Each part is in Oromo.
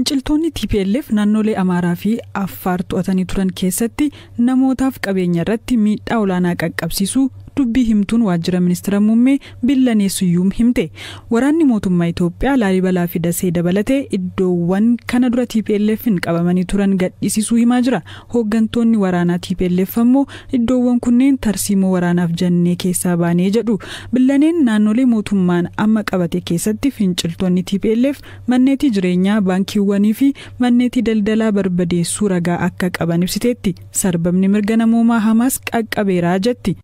Finciltoonni TPLF naannolee Amaaraa fi Affaar to'atanii turan keessatti namootaaf qabeenya irratti miidhaa olaanaa qaqqabsiisuu dubbii himtuun waajjira ministeera muummee Billanee Suyyuum himte. Waraanni mootummaa Itoophiyaa Laalibalaa fi Dasee dabalatee iddoowwan kana dura TPLF'n qabamanii turan gadhiisisuu himaa jira. Hooggantoonni waraanaa TPLF ammoo iddoowwan kunneen tarsiimoo waraanaaf jennee keessaa baanee jedhu. Billaneen naannolee mootummaan amma qabate keessatti finciltoonni TPLF manneetii jireenyaa, baankiiwwanii fi manneetii daldalaa barbadeessuu ragaa akka qaban ibsiteetti. Sarbamni mirga namoomaa hamaas qaqqabeeraa jetti.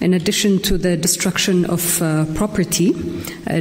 In addition to the destruction of property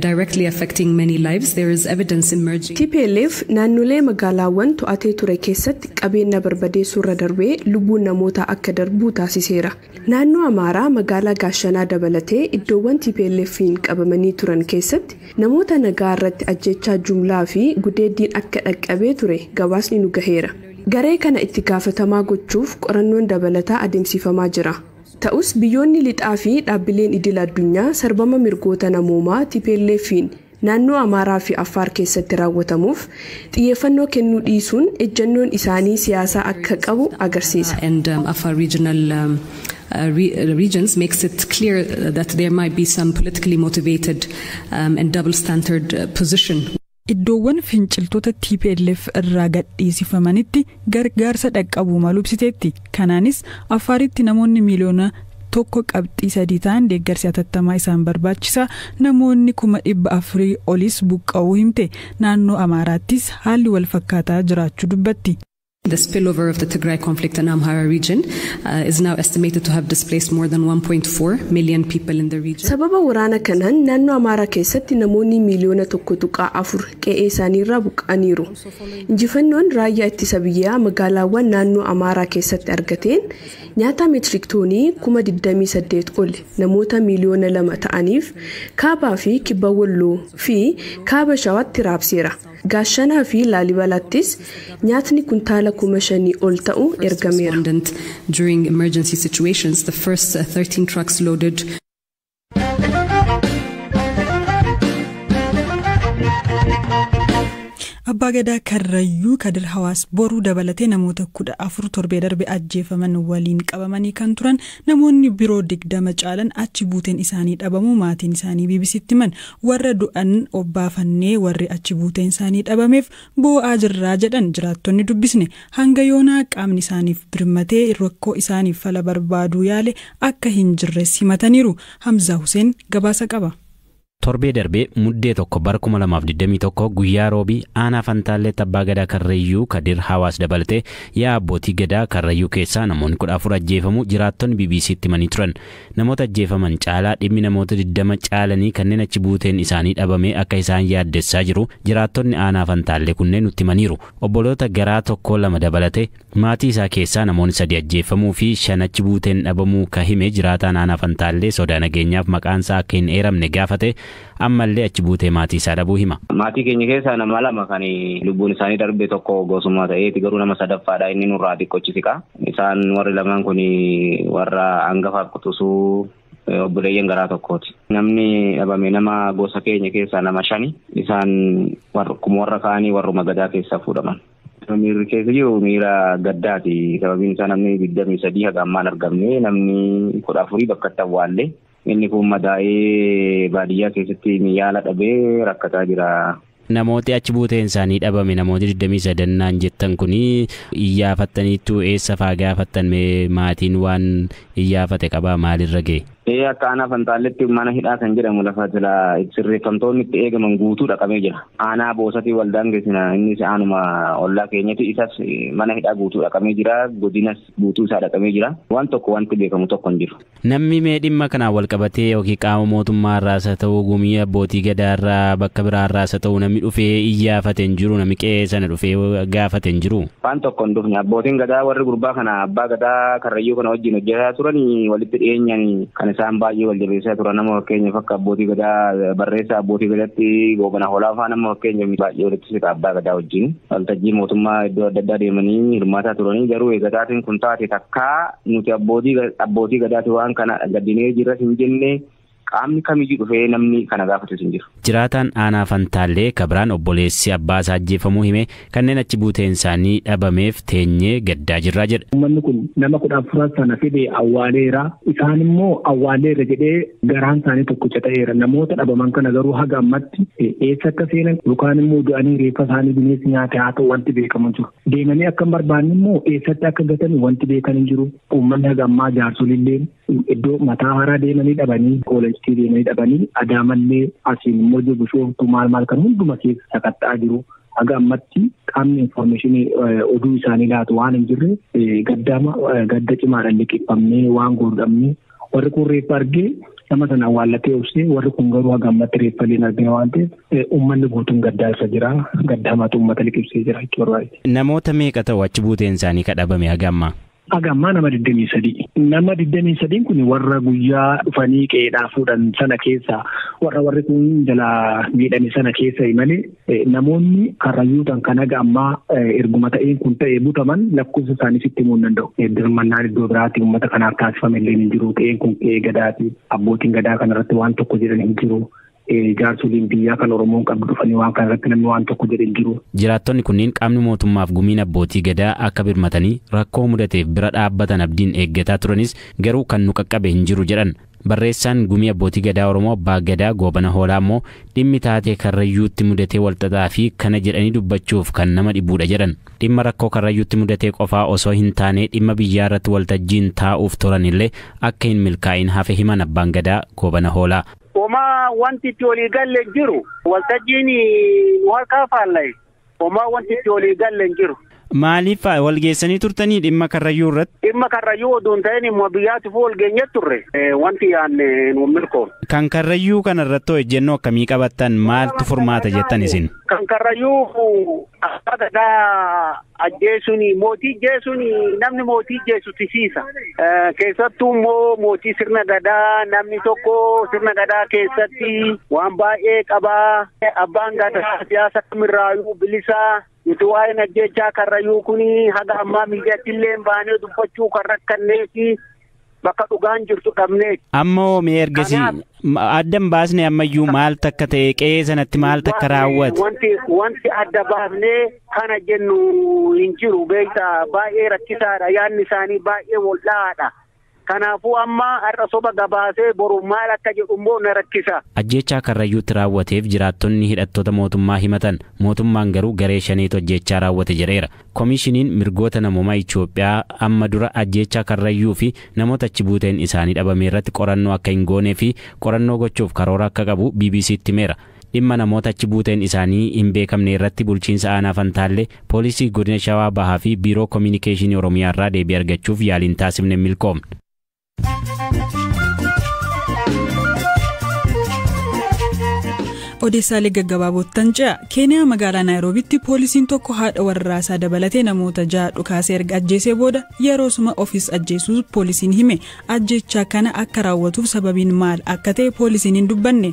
directly affecting many lives, there is evidence emerging. TPLF naannolee magaalaawwan to'atee ture keessatti qabeenya barbadeessuu irra darbee lubbuun namoota akka darbuu taasiseera. Naannoo Amaaraa magaalaa Gaashanaa dabalatee iddoowwan TPLF'n qabamanii turan keessatti namoota nagaa irratti ajjechaa jumlaa fi gudeeddiin akka dhaqqabee ture gabaasni nu gaheera. Garee kana itti gaafatamaa gochuuf qorannoon dabalataa adeemsifamaa jira. Ta'us biyyoonni lixaa fi dhaabbileen idil addunyaa sarbama mirgoota namoomaa TPLF'n naannoo Amaaraa fi Affaar keessatti raawwatamuuf xiyyeeffannoo kennuu dhiisuun ejjennoon isaanii siyaasaa akka qabu agarsiisa. And Afar regional regions makes it clear that there might be some politically motivated and double standard position. Iddoowwan finciltoota TPLF irraa gadhiisifamanitti gargaarsa dhaqqabuu malu ibsiteetti. Kanaanis Affaaritti namoonni miliyoona 1.3 ta'an deeggarsi hatattamaa isaan barbaachisa. Namoonni 400,000 olis buqqa'uu himte. Naannoo Amaaraattis haalli wal fakkaataa jiraachuu dubbatti. The spillover of the Tigray conflict in Amhara region is now estimated to have displaced more than 1.4 million people in the region. Sababa waraana kanaan naannoo Amaaraa keessatti namoonni miliyoona 1.4 qe'ee isaaniirraa buqqa'aniiru. Injifannoon raayyaa ittisa biyyaa magaalaawwan naannoo Amaaraa keessatti argateen nyaata meetirik toonii 28,000 ol namoota miliyoona 2 ta'aniif kaabaa fi kibba Walloo fi kaaba Shawaatti raabseera. Gaashanaa fi Laalibalattis nyaatni kuntaala 5,000 ol ta'u ergameera. During emergency situations, the first 13 trucks loaded Abbaa Gadaa Karrayyuu Kadir Hawaas boruu dabalatee namoota 14 torbee darbe ajjeefaman waliin qabamanii kan turan namoonni biroo 20 caalan achi buuteen isaanii dhabamuu maatiin isaanii BBC'tti himan. Warra du'an obbaafannee warri achi buuteen isaanii dhabameef boo'aa jirraa jedhan jiraattonni dubbisne. Hanga yoonaa qaamni isaaniif birmatee rakkoo isaaniif fala barbaaduu yaale akka hin jirre himataniiru. Hamza Hussein gabaasa qaba. Torbee darbee muddee tokko bara 2021 guyyaa roobii aanaa Fantaallee Abbaa Gadaa Karrayyuu Kadir Hawaas dabalatee yaa abbootii gadaa Karrayyuu keessaa namoonni 14 ajjeefamu jiraattonni BBC'tti himanii turan. Namoota ajjeefaman caalaa dhimmi namoota 20 caalanii kanneen achi buuteen isaanii dhabame akka isaan yaaddessaa jiru jiraattonni aanaa Fantaallee kunneen nutti himaniiru. Obboloota garaa tokko lama dabalatee maatii isaa keessaa namoonni 3 ajjeefamuu fi 5 achi buuteen dhabamuu ka hime jiraataan aanaa Fantaallee sodaa nageenyaaf maqaan isaa akka hin eeramne gaafate. Ammallee achi buutee maatii isaa dhabuu hima. Maatii keenya keessaa nama 2 kan lubbuun isaanii darbe tokko gosummaa ta'eeti garuu nama 3ffaadha inni nurraa xiqqochisiqa. Isaan warri lamaan kun warra hangafaaf quxisuu obboleeyyan garaa tokkooti. Namni dhabame nama gosa keenya keessaa nama 5 isaan warra kaanii warruma gadaa keessaa fuudhaman. Miirri keessa jiru miira gaddaati. Sababiin isaa namni 23 haga ammaan argamne namni 14 bakka itti awwaallee. Inni kun madaa'ee baadiyyaa keessatti yaala dhabee rakkataa jira. Namooti achi buuteen isaanii dhabame namooti 23 jettan kuni iyyafataniitu eessa faa gaafattan maatiin waan iyyafate qabaa maalirra ga'e? Akka aanaa Fantaalletti mana hidhaa kan jedhamu lafa jala sirreeffamtoonni itti eegaman guutuu dhaqamee jira. Aanaa Boosatii waldaan geessina innis aanuma ollaa keenyatti isas mana hidhaa guutuu dhaqamee jira. Godinas guutuu isaa dhaqamee jira. Waan tokko wanti beekamu tokko hin jiru. Namni mee dhimma kanaan wal qabatee yookiin qaama mootummaa irraas haa ta'u gumii abbootii gadaa irraa bakka biraa irraas haa ta'u namni dhufee iyyafate hin jiru namni qe'ee sana dhufee gaafate hin jiru. Waan tokko hin dhufne abbootiin gadaa warri gurbaa kana abbaa gadaa Karrayyuu kana wajjin hojjetaa turanii walitti dhiyeenyaan kan isaan baay'ee wal jabeessaa turan nama fakkeenyaaf akka abbootii gadaa barreessaa abbootii gadaatti goobana hoolaa fa'aa nama fakkeenyaaf baay'ee walitti siqa abbaa gadaa wajjin waltajjii mootummaa iddoo adda addaa deemanii hirmaataa turanii garuu eegataatiin kun taate takkaa nuti abbootii gadaati waan kana gaddinee jirra hin jenne qaamni kamiyyuu dhufee namni kana gaafatu hin jiru. Jiraataan aanaa Fantaallee Kabiraan obboleessi abbaasaa ajjeefamuu hime kanneen achi buuteen isaanii dhabameef teenyee gaddaa jirra jedha. Uummanni kun nama 14 sana fide awwaaleera. Isaan immoo awwaaleera jedhee garaan isaanii tokkicha ta'eera. Namoota dhabaman kana garuu haga ammatti eessa akka seenan yookaan immoo du'anii reeffa isaanii bineensi nyaate haa ta'u wanti beekamu jiru. Deemanii akka hin barbaanne immoo eessatti akka gatan wanti beekan hin jiru. Uummanni haga ammaa jaarsolillee iddoo mataa haaraa deemanii dhabanii koolejii deemanii dhabanii adaamallee asiin immoo jibushooftu maal kan hunduma keessa sakatta'aa jiru. Haga ammatti qaamni information oduu isaanii laatu waan hin jirre gadda cimaadhaan liqeeffamnee waan godhamne warri kun reeffa argee nama sana awwaallatee obsee warri kun garuu haga ammatti reeffa illee argina waan ta'eef uummanni guutuun gaddaa isa jira. Gadda hamaatu uummata liqeessee jira jechuudha. Namoota meeqa ta'u achi buuteen isaanii kadhabame haga ammaa? Haga ammaa nama 23. Nama 23 kun warra guyyaa dhufanii qe'eedhaa fuudhan sana keessa warri kun jala miidhame sana keessa malee namoonni karrayyuutan kan haga ammaa erguma ta'een kun ta'ee butaman lakkoofsa isaanii sitti himuu hin danda'u. Dirmannaan iddoo biraatti uummata kanaaf taasifame illee hin jiru. Qe'een kun qe'ee gadaati. Abbootiin gadaa kanarratti waan tokko jedhan hin jiru. Jaarsoliin biyyaa kan Oromoon qabdu dhufanii waan kanarratti namni waan tokko jedhe hin jiru. Jiraattonni kunniin qaamni mootummaaf gumiin abbootii gadaa akka birmatanii rakkoo mudateef bira dhaabbatan abdiin eeggataa turanis garuu kan nu qaqqabe hin jiru jedhan. Barreessaan gumii abbootii gadaa Oromoo Abbaa Gadaa Goobana Hoolaa immoo dhimmi taatee karrayyuutti mudatee walxaxaa fi kana jedhanii dubbachuuf kan nama dhibuudha jedhan. Dhimma rakkoo karrayyuutti mudatee qofaa osoo hin taane dhimma biyyaa irratti waltajjiin taa'uuf turanillee akka hin milkaa'in hafe himan Abbaan Gadaa Goobana Hoolaa. Homaa wanti itti walii galle jiru waltajjiin warqaa faalla'e homaa wanti itti walii galle jiru. Maaliif wal geessanii turtanii dhimma karrayyuu irratti? Dhimma karrayyuu oduun ta'een immoo biyyaatiif wal geenye turre wanti yaanne nu milkoon. Kan karrayyuu kana irratti hojjennoo akkamii qabattan maaltu furmaata jettan isin? Kan karrayyuu Abbaa Gadaa ajjeesuun mootii jeesuun namni mootii jeesu tisiisa. Keessattuu immoo mootii sirna gadaa namni tokko sirna gadaa keessatti waan baay'ee qabaa. Abbaan Gadaa siyaasa kamirraayuu bilisaa. Nuti waa'ee ajjeechaa karrayyuu kuni haga ammaa miidiyaatti illee baanee dubbachuu kan rakkanneefi bakka dhugaan jirtu dhabnee. Ammoo mee ergasii addan baasnee ammayyuu maal takka ta'e qe'ee sanatti maal takka raawwate? Wanti adda baafnee kana jennu hin jiru beektaa baay'ee rakkisaadha yaadni isaanii baay'ee wal'aadha. Kanaafuu amma har'a soba gabaasee boru maal akka jedhu immoo na rakkisa. Ajjeechaa karrayyuutti raawwateef jiraattonni hidhattoota mootummaa himatan mootummaan garuu garee shaneetu ajjeechaa raawwate jedheera. Koomishiniin mirgoota namoomaa Itoophiyaa amma dura ajjeechaa karrayyuu fi namoota achi buuteen isaanii dhabame irratti qorannoo akka hin goonee fi qorannoo gochuuf karoora akka qabu BBC'tti himeera. Dhimma namoota achi buuteen isaanii hin beekamne irratti bulchiinsa aanaa Fantaallee poolisii godina Shawaa Bahaa fi biiroo koominikeeshinii Oromiyaa irraa deebii argachuuf yaaliin taasifne milkoomne. Odeessaalee gaggabaabootan ce'a Keeniyaa magaalaa Naayiroobitti poolisiin tokko haadha warraasaa dabalatee namoota 6 dhukaasee erga ajjeesee booda yeroosuma ofiis ajjeesuu poolisiin hime. Ajjeechaa kana akka raawwatuuf sababiin maal akka ta'e poolisiin hin dubbanne.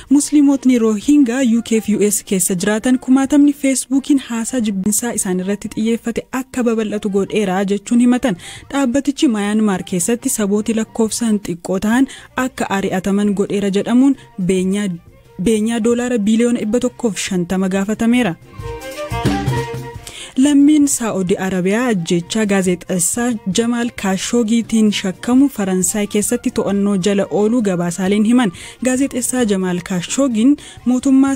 Musliimotni Rohingya UK fi US keessa jiraatan kumaatamni Facebookiin haasaa jibbinsaa isaan irratti xiyyeeffate akka babal'atu godheera jechuun himatan. Dhaabbatichi Myanmar keessatti sabooti lakkoofsaan xiqqoo ta'an akka ari'ataman godheera jedhamuun beenyaa doolaara biliyoona 150 gaafatameera. Lammiin Saa'udi Arabiyaa ajjeechaa gaazexeessaa Jamaal Kaashoogiitiin shakkamu Faransaay keessatti to'annoo jala ooluu gabaasaaleen himan. Gaazexeessaa Jamaal Kaashoogiin mootummaa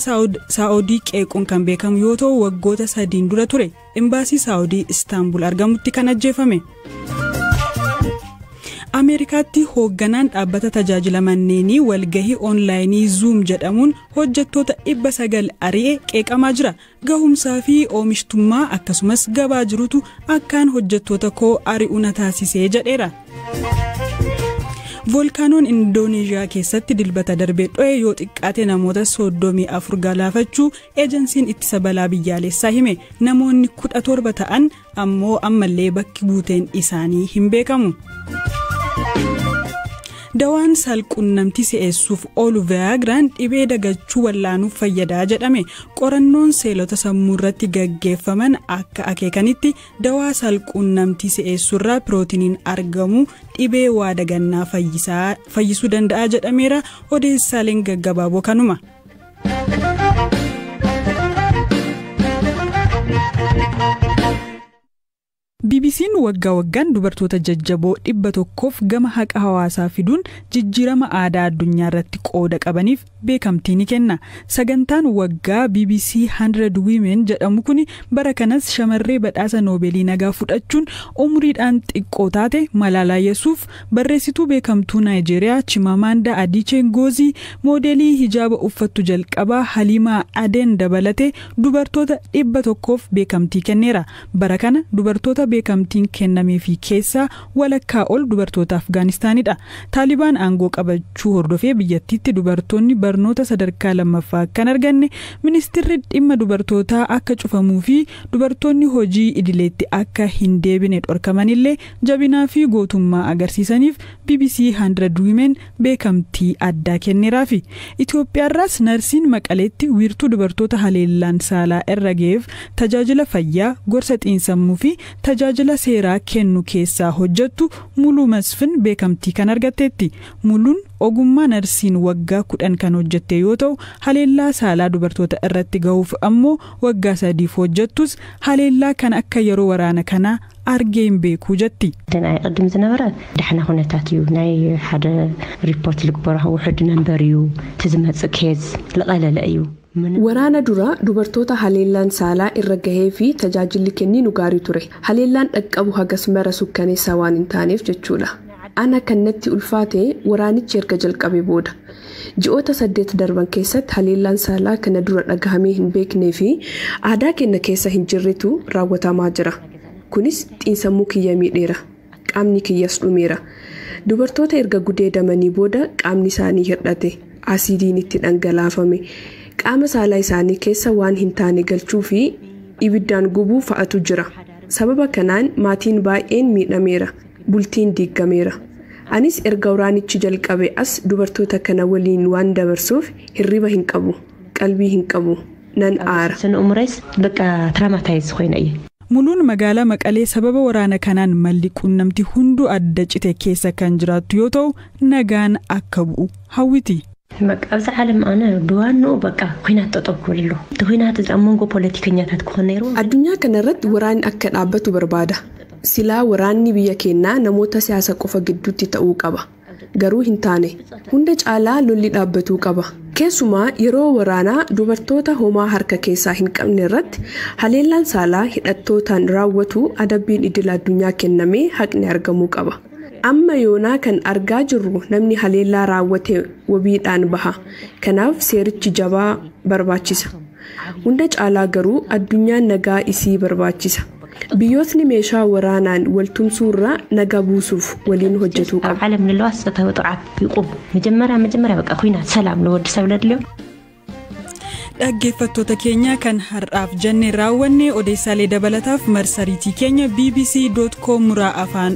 Saa'udii qeequun kan beekamu yoo ta'u waggoota 3 dura ture. Imbaasii Saa'udii Istaanbul argamutti kan ajjeefame. Ameerikaatti hoogganaan dhaabbata tajaajila manneenii walgahii onlaayinii Zoom jedhamuun hojjettoota 900 ari'ee qeeqamaa jira. Gahumsaa fi oomishtummaa akkasumas gabaa jirutu akkaan hojjettoota koo ari'uu na taasisee jedheera. Volkaanoon Indooneeziyaa keessatti dilbata darbee dho'e yoo xiqqaate namoota 34 galaafachuu eejensiin ittisa balaa biyyaalessaa hime. Namoonni 17 ta'an ammoo ammallee bakki buuteen isaanii hin beekamu. Dawaan salquunnamtii si'eessuuf oolu Viagraan dhibee dagachuu wallaanuuf fayyadaa jedhame. Qorannoon seelota sammuu irratti gaggeeffaman akka akeekanitti dawaa salquunnamtii si'eessuurraa pirootiiniin argamu dhibee waa dagannaa fayyisuu danda'a jedhameera. Odeessaaleen gaggabaaboo kanuma. BBC'n waggaa waggaan dubartoota jajjaboo 100f gama haqa hawaasaa fiduun jijjiirama aadaa addunyaa irratti qooda qabaniif beekamtii ni kenna. Sagantaan waggaa BBC 100 Women jedhamu kun bara kanas shamarree badhaasa Noobeelii nagaa fudhachuun umriidhaan xiqqoo taate Malala Yusuuf, barreessituu beekamtuu Naayijeeriyaa Chimamanda Adichie Ngozi, moodelii hijaaba uffattu jalqabaa Halima Aden dabalate dubartoota 100f beekamtii kenneera. Bara kana dubartoota beekamtiin kennameefii keessaa walakkaa ol dubartoota Afgaanistaanidha. Taalibaan aangoo qabachuu hordofee biyyattiitti dubartoonni barnoota sadarkaa lammaffaa kan arganne, ministeerri dhimma dubartootaa akka cufamuu fi dubartoonni hojii idileetti akka hin deebine dhorkamanillee jabinaa fi gootummaa agarsiisaniif BBC 100 Women beekamtii addaa kenneeraafi. Itoophiyaarraas narsiin Maqaleetti wiirtuu dubartoota haleellaan saalaa irra ga'eef tajaajila fayyaa, gorsa xiinsammuu fi tajaajila seeraa kennu keessaa hojjettu Muluu Masfin beekamtii kan argatteetti. Muluun ogummaa narsiin waggaa 10 kan hojjette yoo ta'u, haleellaa saalaa dubartoota irratti ga'uuf ammoo waggaa 3 hojjettus haleellaa kan akka yeroo waraana kanaa argee hin beekuu jetti. Danaa qaddim ዝነበረ ዳሕና ኩነታት እዩ ናይ ሓደ ሪፖርት ልግበራ ውሕድ ነምበር እዩ ትዝመጽእ ኬዝ ለቀለለ እዩ. Waraana dura dubartoota haleellaan saalaa irra gahee fi tajaajilli kenniinu gaarii ture. Haleellaan dhaqqabu hagas mara sukkaneessaa waan hin taaneef jechuudha. Ana kannatti ulfaate waraanichi erga jalqabee booda. Ji'oota 8 darban keessatti haleellaan saalaa kana dura dhagahamee hin beeknee fi aadaa keenya keessa hin jirretu raawwatamaa jira. Kunis xiinsammuu kiyya miidheera. Qaamni kiyyas dhumeera. Dubartoota erga gudeedamanii booda qaamni isaanii hir'ate. Asiidiin itti dhangalaafame. Qaama saalaa isaanii keessa waan hin taane galchuu fi ibiddaan gubuu fa'atu jira. Sababa kanaan maatiin baay'een miidhameera. Bultiin diigameera. Anis erga waraanichi jalqabe as dubartoota kana waliin waan dabarsuuf hirriba hin qabu, qalbii hin qabu, nan aara. San umrees bakka traumatize khoina iye. Muluun magaalaa Maqalee sababa waraana kanaan malli quunnamtii hunduu adda cite keessa kan jiraattu yoo ta'u, nagaan akka bu'u hawwiti. ኣብዚ ዓለም ኣነ ብዋናኡ በቃ ኩናት ጠጠው ክብሉ ኩናት ዘኣመንጎ ፖለቲከኛታት ክኾን ነይሩ addunyaa kanarratti waraanni akka dhaabbatu barbaada. Silaa waraanni biyya keenyaa namoota siyaasa qofa gidduutti ta'uu qaba. Garuu hin taane hunda caalaa lolli dhaabbatuu qaba. Keessumaa yeroo waraanaa dubartoota homaa harka keessaa hin qabne irratti haleellaan saalaa hidhattootaan raawwatu adabbiin idil addunyaa kennamee haqni argamuu qaba. Amma yoonaa kan argaa jirru namni haleellaa raawwate wabiidhaan baha. Kanaaf seerichi jabaa barbaachisa. Hunda caalaa garuu addunyaan nagaa isii barbaachisa. Biyyootni meeshaa waraanaan waltumsuurraa nagaa buusuuf waliin hojjetuu qabu. ዓለም ንለዋስ ጸታዊ ጥቃት ይቁም መጀመሪያ በቃ ኩናት ሰላም ለወድ ሰብ ለድልዮ. Dhaggeeffattoota keenya kan har'aaf jenne raawwanne odeessaalee dabalataaf marsariitii keenya bbc.com afaan